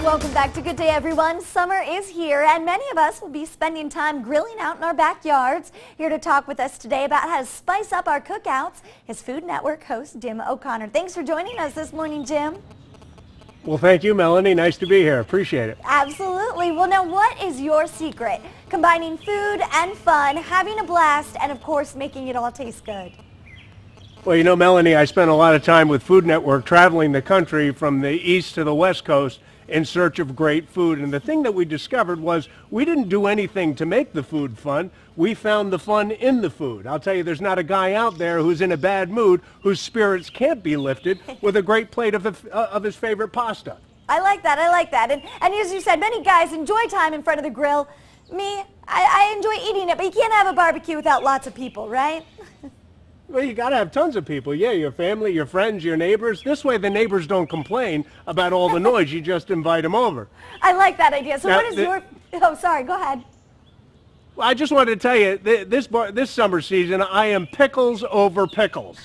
welcome back to Good Day Everyone. Summer is here and many of us will be spending time grilling out in our backyards. Here to talk with us today about how to spice up our cookouts is Food Network host Jim O'Connor. Thanks for joining us this morning, Jim. Well, thank you, Melanie. Nice to be here. Appreciate it. Absolutely. Well, now what is your secret? Combining food and fun, having a blast, and of course making it all taste good. Well, you know, Melanie, I spent a lot of time with Food Network traveling the country from the east to the west coast in search of great food. And the thing that we discovered was we didn't do anything to make the food fun. We found the fun in the food. I'll tell you, there's not a guy out there who's in a bad mood whose spirits can't be lifted with a great plate of his favorite pasta. I like that. I like that. And as you said, many guys enjoy time in front of the grill. Me, I enjoy eating it, but you can't have a barbecue without lots of people, right? Well, you got to have tons of people. Yeah, your family, your friends, your neighbors. This way the neighbors don't complain about all the noise. You just invite them over. I like that idea. So now, what is your... Oh, sorry. Go ahead. Well, I just wanted to tell you, this summer season, I am pickles over pickles.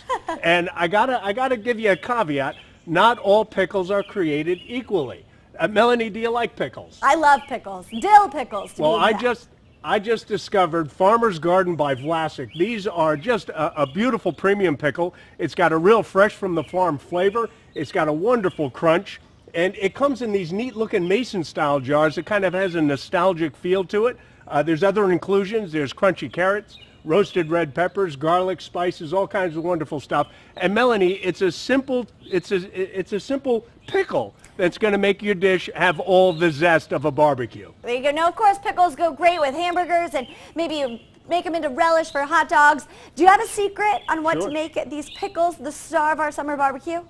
And I gotta give you a caveat. Not all pickles are created equally. Melanie, do you like pickles? I love pickles. Dill pickles, to Well, be exact. I just discovered Farmer's Garden by Vlasic. These are just a beautiful premium pickle. It's got a real fresh from the farm flavor. It's got a wonderful crunch. And it comes in these neat looking Mason style jars. It kind of has a nostalgic feel to it. There's other inclusions. There's crunchy carrots, roasted red peppers, garlic, spices, all kinds of wonderful stuff. And Melanie, it's a simple pickle that's going to make your dish have all the zest of a barbecue. There you go. Now, of course, pickles go great with hamburgers and maybe you make them into relish for hot dogs. Do you have a secret on what to make these pickles the star of our summer barbecue?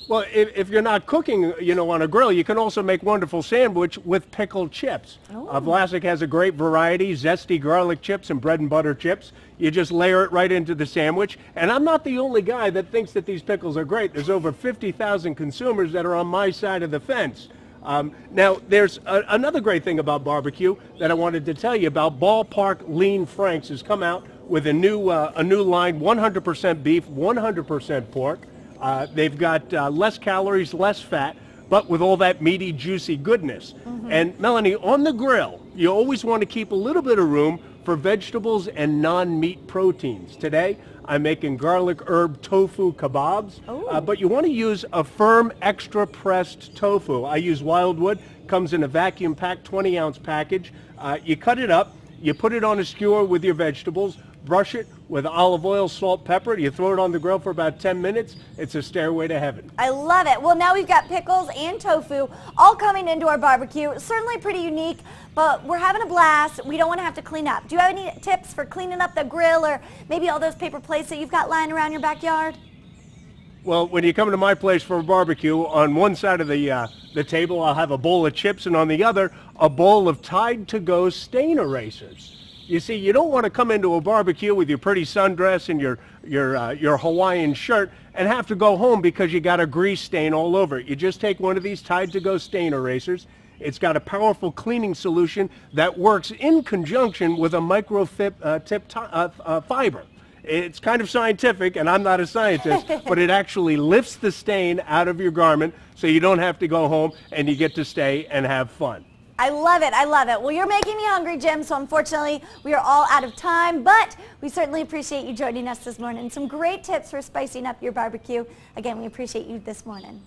Well, if you're not cooking, you know, on a grill, you can also make wonderful sandwich with pickled chips. Vlasic has a great variety, zesty garlic chips and bread and butter chips. You just layer it right into the sandwich. And I'm not the only guy that thinks that these pickles are great. There's over 50,000 consumers that are on my side of the fence. Now, there's another great thing about barbecue that I wanted to tell you about. Ballpark Lean Franks has come out with a new line, 100% beef, 100% pork. They've got less calories, less fat, but with all that meaty, juicy goodness. And Melanie, on the grill, you always want to keep a little bit of room for vegetables and non-meat proteins. Today, I'm making garlic herb tofu kebabs, but you want to use a firm, extra pressed tofu. I use Wildwood, comes in a vacuum packed 20-ounce package. You cut it up, you put it on a skewer with your vegetables, brush it with olive oil, salt, pepper. You throw it on the grill for about 10 minutes. It's a stairway to heaven. I love it. Well, now we've got pickles and tofu all coming into our barbecue. Certainly pretty unique, but we're having a blast. We don't want to have to clean up. Do you have any tips for cleaning up the grill or maybe all those paper plates that you've got lying around your backyard? Well, when you come to my place for a barbecue, on one side of the table, I'll have a bowl of chips, and on the other, a bowl of Tide to Go stain erasers. You see, you don't want to come into a barbecue with your pretty sundress and your Hawaiian shirt and have to go home because you got a grease stain all over it. You just take one of these Tide to Go stain erasers. It's got a powerful cleaning solution that works in conjunction with a microtip fiber. It's kind of scientific, and I'm not a scientist, but it actually lifts the stain out of your garment so you don't have to go home and you get to stay and have fun. I love it. I love it. Well, you're making me hungry, Jim, so unfortunately we are all out of time, but we certainly appreciate you joining us this morning. Some great tips for spicing up your barbecue. Again, we appreciate you this morning.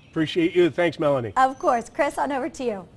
Appreciate you. Thanks, Melanie. Of course. Chris, on over to you.